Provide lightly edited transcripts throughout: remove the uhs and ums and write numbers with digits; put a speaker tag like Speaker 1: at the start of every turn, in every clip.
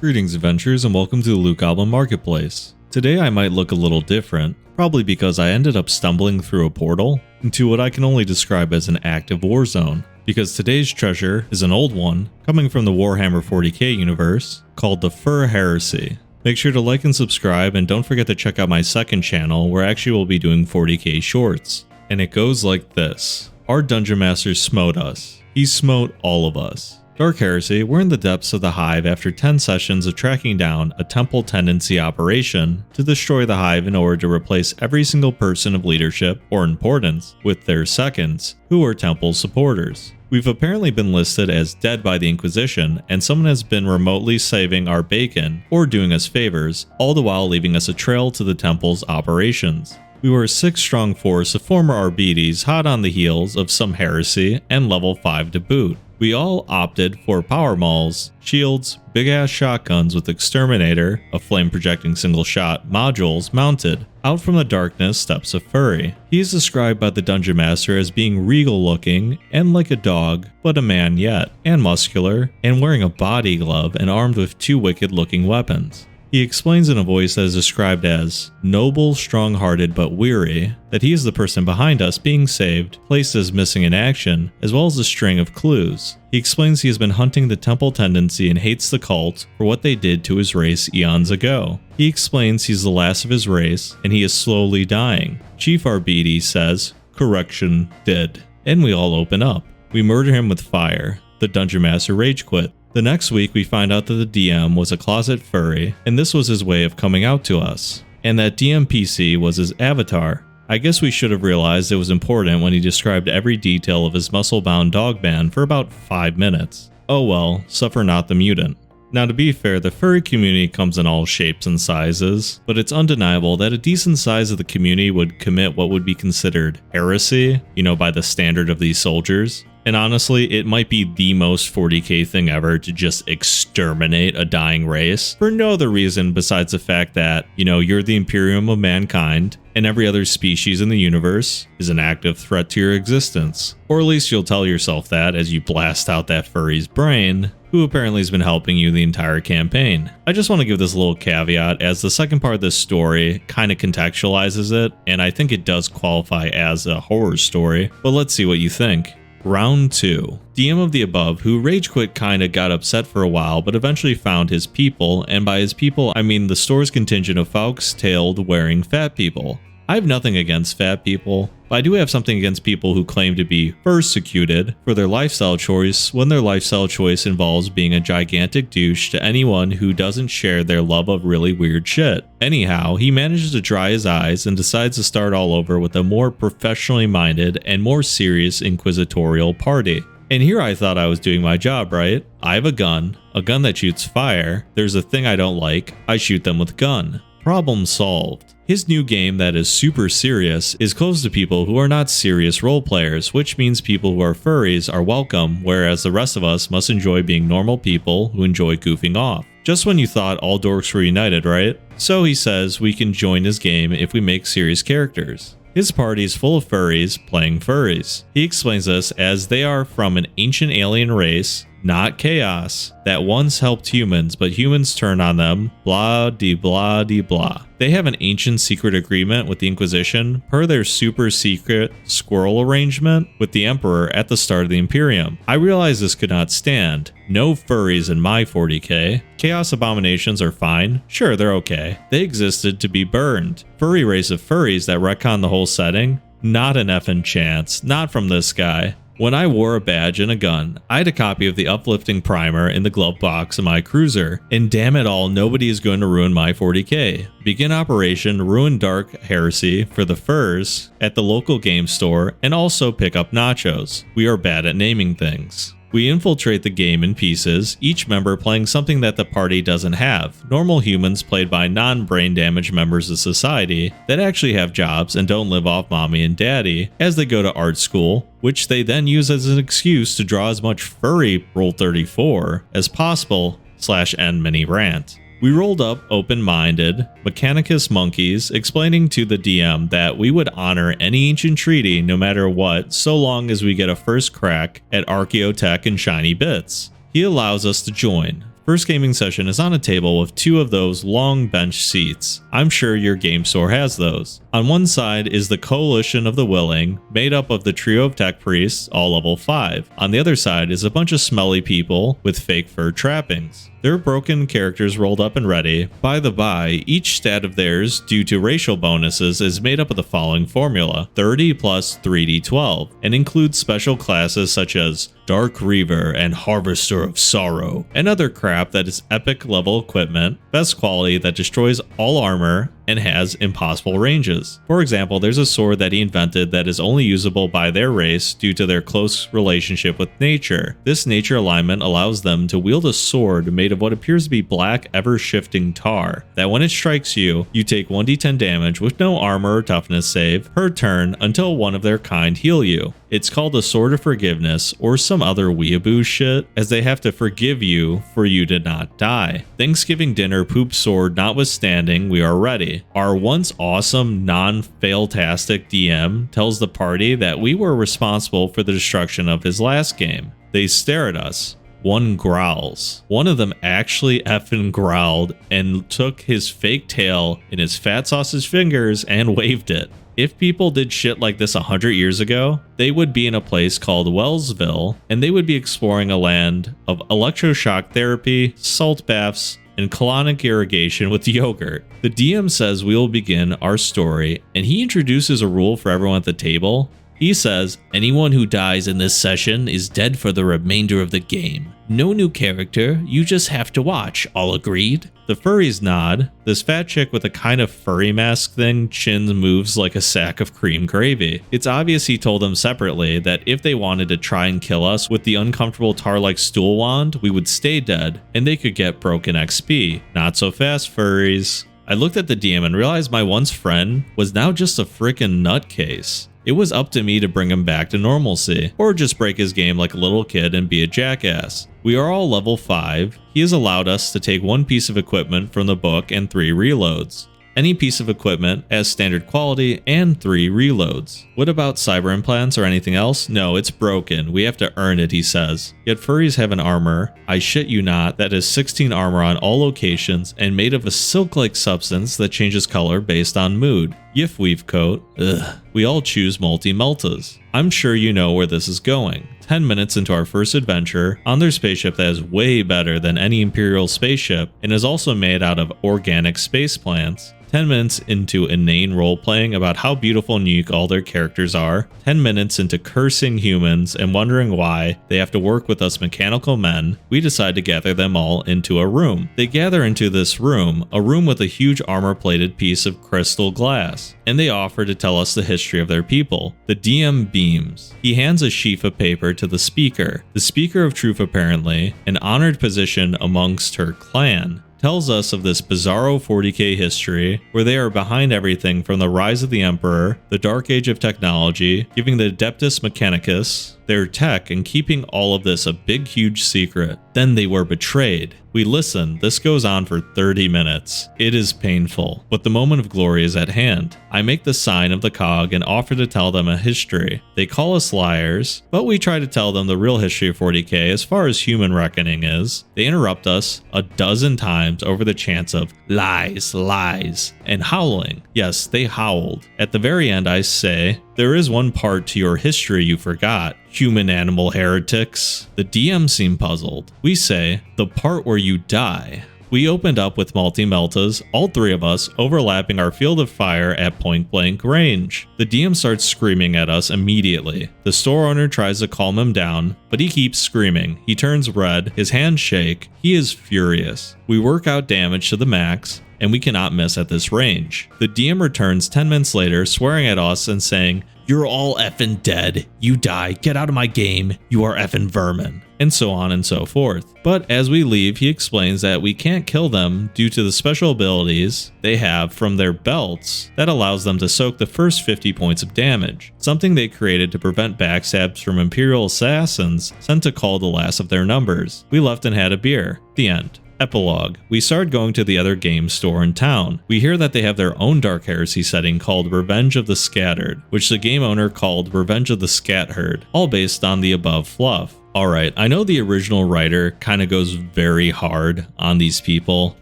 Speaker 1: Greetings adventurers and welcome to the Loot Goblin Marketplace. Today I might look a little different, probably because I ended up stumbling through a portal into what I can only describe as an active war zone, because today's treasure is an old one coming from the Warhammer 40K universe called the Furry Heresy. Make sure to like and subscribe, and don't forget to check out my second channel where I actually will be doing 40K shorts. And it goes like this. Our Dungeon Master smote us. He smote all of us. Dark Heresy, we're in the depths of the Hive after 10 sessions of tracking down a temple tendency operation to destroy the Hive in order to replace every single person of leadership or importance with their seconds, who are temple supporters. We've apparently been listed as dead by the Inquisition, and someone has been remotely saving our bacon or doing us favors, all the while leaving us a trail to the temple's operations. We were a 6-strong force of former Arbites hot on the heels of some heresy and level 5 to boot. We all opted for power mauls, shields, big-ass shotguns with exterminator, a flame-projecting single-shot modules mounted. Out from the darkness steps a furry. He is described by the Dungeon Master as being regal-looking and like a dog, but a man yet, and muscular, and wearing a body glove and armed with 2 wicked-looking weapons. He explains in a voice that is described as noble, strong-hearted, but weary, that he is the person behind us being saved, placed as missing in action, as well as a string of clues. He explains he has been hunting the temple tendency and hates the cult for what they did to his race eons ago. He explains he's the last of his race, and he is slowly dying. Chief Arbidi says, "Correction, dead." And we all open up. We murder him with fire. The Dungeon Master rage quit. The next week we find out that the DM was a closet furry, and this was his way of coming out to us, and that DM PC was his avatar. I guess we should have realized it was important when he described every detail of his muscle-bound dog band for about 5 minutes. Oh well, suffer not the mutant. Now to be fair, the furry community comes in all shapes and sizes, but it's undeniable that a decent size of the community would commit what would be considered heresy, by the standard of these soldiers. And honestly, it might be the most 40k thing ever to just exterminate a dying race for no other reason besides the fact that, you're the Imperium of mankind and every other species in the universe is an active threat to your existence. Or at least you'll tell yourself that as you blast out that furry's brain, who apparently has been helping you the entire campaign. I just want to give this little caveat as the second part of this story kind of contextualizes it, and I think it does qualify as a horror story, but let's see what you think. Round 2. DM of the above, who rage quit, kinda got upset for a while, but eventually found his people, and by his people I mean the store's contingent of fox-tailed wearing fat people. I have nothing against fat people, but I do have something against people who claim to be persecuted for their lifestyle choice when their lifestyle choice involves being a gigantic douche to anyone who doesn't share their love of really weird shit. Anyhow, he manages to dry his eyes and decides to start all over with a more professionally minded and more serious inquisitorial party. And here I thought I was doing my job right. I have a gun that shoots fire. There's a thing I don't like. I shoot them with gun. Problem solved. His new game that is super serious is closed to people who are not serious role players, which means people who are furries are welcome, whereas the rest of us must enjoy being normal people who enjoy goofing off. Just when you thought all dorks were united, right? So he says we can join his game if we make serious characters. His party is full of furries playing furries. He explains this as they are from an ancient alien race, not chaos, that once helped humans, but humans turn on them, blah de blah de blah. They have an ancient secret agreement with the Inquisition per their super secret squirrel arrangement with the Emperor at the start of the Imperium. I realize this could not stand. No furries in my 40k. Chaos abominations are fine. Sure, they're okay. They existed to be burned. Furry race of furries that retcon the whole setting? Not an effing chance. Not from this guy. When I wore a badge and a gun, I had a copy of the uplifting primer in the glove box of my cruiser, and damn it all, nobody is going to ruin my 40k. Begin Operation Ruin Dark Heresy for the furs at the local game store, and also pick up nachos. We are bad at naming things. We infiltrate the game in pieces, each member playing something that the party doesn't have. Normal humans played by non-brain damaged members of society that actually have jobs and don't live off mommy and daddy as they go to art school, which they then use as an excuse to draw as much furry Roll34 as possible / end mini rant. We rolled up open-minded, mechanicus monkeys, explaining to the DM that we would honor any ancient treaty no matter what, so long as we get a first crack at archaeotech and shiny bits. He allows us to join. First gaming session is on a table with 2 of those long bench seats. I'm sure your game store has those. On one side is the Coalition of the Willing, made up of the trio of tech priests, all level 5. On the other side is a bunch of smelly people with fake fur trappings. Their broken characters rolled up and ready. By the by, each stat of theirs, due to racial bonuses, is made up of the following formula: 30 plus 3d12, and includes special classes such as Dark Reaver and Harvester of Sorrow, and other crap that is epic level equipment, best quality that destroys all armor, and has impossible ranges. For example, there's a sword that he invented that is only usable by their race due to their close relationship with nature. This nature alignment allows them to wield a sword made of what appears to be black, ever-shifting tar, that when it strikes you, you take 1d10 damage with no armor or toughness save per turn until one of their kind heal you. It's called a Sword of Forgiveness or some other weeaboo shit, as they have to forgive you for you to not die. Thanksgiving dinner poop sword notwithstanding, we are ready. Our once awesome, non-fail-tastic DM tells the party that we were responsible for the destruction of his last game. They stare at us. One growls. One of them actually effing growled and took his fake tail in his fat sausage fingers and waved it. If people did shit like this 100 years ago, they would be in a place called Wellsville, and they would be exploring a land of electroshock therapy, salt baths, and colonic irrigation with yogurt. The DM says we will begin our story, and he introduces a rule for everyone at the table. He says, anyone who dies in this session is dead for the remainder of the game. No new character, you just have to watch, all agreed? The furries nod. This fat chick with a kind of furry mask thing chin moves like a sack of cream gravy. It's obvious he told them separately that if they wanted to try and kill us with the uncomfortable tar-like stool wand, we would stay dead, and they could get broken XP. Not so fast, furries. I looked at the DM and realized my once friend was now just a frickin' nutcase. It was up to me to bring him back to normalcy, or just break his game like a little kid and be a jackass. We are all level 5. He has allowed us to take 1 piece of equipment from the book and 3 reloads. Any piece of equipment as standard quality and 3 reloads. What about cyber implants or anything else? No, it's broken. We have to earn it, he says. Yet furries have an armor, I shit you not, that is 16 armor on all locations and made of a silk-like substance that changes color based on mood. Yif weave coat. Ugh. We all choose multi-meltas. I'm sure you know where this is going. 10 minutes into our first adventure, on their spaceship that is way better than any Imperial spaceship and is also made out of organic space plants. 10 minutes into inane role-playing about how beautiful and unique all their characters are, 10 minutes into cursing humans and wondering why they have to work with us mechanical men, we decide to gather them all into a room. They gather into this room, a room with a huge armor-plated piece of crystal glass, and they offer to tell us the history of their people. The DM beams. He hands a sheaf of paper to the speaker of truth apparently, an honored position amongst her clan, tells us of this bizarro 40K history where they are behind everything from the rise of the Emperor, the Dark Age of technology, giving the Adeptus Mechanicus their tech and keeping all of this a big huge secret. Then they were betrayed. We listen. This goes on for 30 minutes. It is painful, but the moment of glory is at hand. I make the sign of the cog and offer to tell them a history. They call us liars, but we try to tell them the real history of 40K as far as human reckoning is. They interrupt us a dozen times over the chants of lies, lies, and howling. Yes, they howled. At the very end I say, there is one part to your history you forgot. Human animal heretics. The DM seem puzzled. We say, the part where you die. We opened up with multi-meltas, all 3 of us, overlapping our field of fire at point-blank range. The DM starts screaming at us immediately. The store owner tries to calm him down, but he keeps screaming. He turns red, his hands shake. He is furious. We work out damage to the max, and we cannot miss at this range. The DM returns 10 minutes later, swearing at us and saying, "You're all effing dead. You die. Get out of my game. You are effing vermin." And so on and so forth. But as we leave, he explains that we can't kill them due to the special abilities they have from their belts that allows them to soak the first 50 points of damage, something they created to prevent backstabs from Imperial assassins sent to call the last of their numbers. We left and had a beer. The end. Epilogue. We started going to the other game store in town. We hear that they have their own Dark Heresy setting called Revenge of the Scattered, which the game owner called Revenge of the Scat Herd, all based on the above fluff. Alright, I know the original writer kind of goes very hard on these people,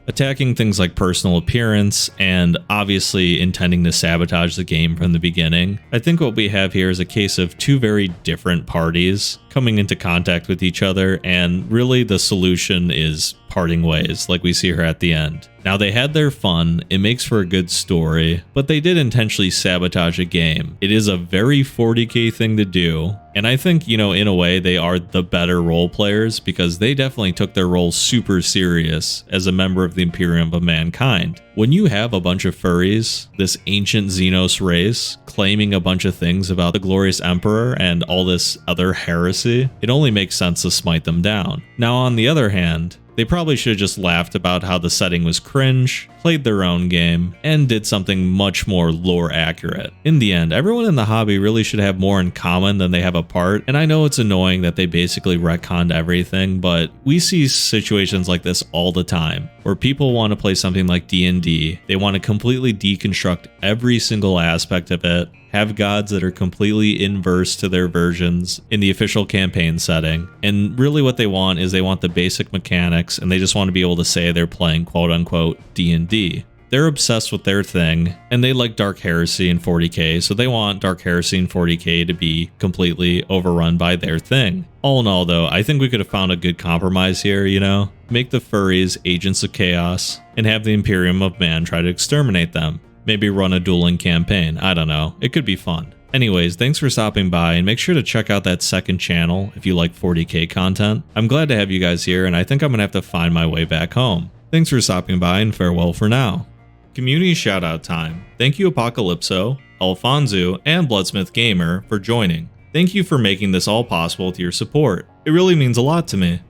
Speaker 1: attacking things like personal appearance and obviously intending to sabotage the game from the beginning. I think what we have here is a case of two very different parties coming into contact with each other, and really the solution is parting ways, like we see here at the end. Now, they had their fun, it makes for a good story, but they did intentionally sabotage a game. It is a very 40k thing to do, and I think, you know, in a way they are the better role players because they definitely took their role super serious as a member of the Imperium of Mankind. When you have a bunch of furries, this ancient Xenos race, claiming a bunch of things about the glorious Emperor and all this other heresy, it only makes sense to smite them down. Now, on the other hand, they probably should have just laughed about how the setting was cringe, played their own game, and did something much more lore accurate. In the end, everyone in the hobby really should have more in common than they have apart, and I know it's annoying that they basically retconned everything, but we see situations like this all the time, where people want to play something like D&D, they want to completely deconstruct every single aspect of it, have gods that are completely inverse to their versions in the official campaign setting, and really what they want is they want the basic mechanics and they just want to be able to say they're playing quote-unquote D&D. They're obsessed with their thing, and they like Dark Heresy and 40k, so they want Dark Heresy and 40k to be completely overrun by their thing. All in all though, I think we could have found a good compromise here, you know? Make the furries agents of chaos, and have the Imperium of Man try to exterminate them. Maybe run a dueling campaign, I don't know, it could be fun. Anyways, thanks for stopping by, and make sure to check out that second channel if you like 40k content. I'm glad to have you guys here, and I think I'm gonna have to find my way back home. Thanks for stopping by, and farewell for now. Community shoutout time. Thank you Apocalypso, Alfonso, and Bloodsmith Gamer for joining. Thank you for making this all possible with your support. It really means a lot to me.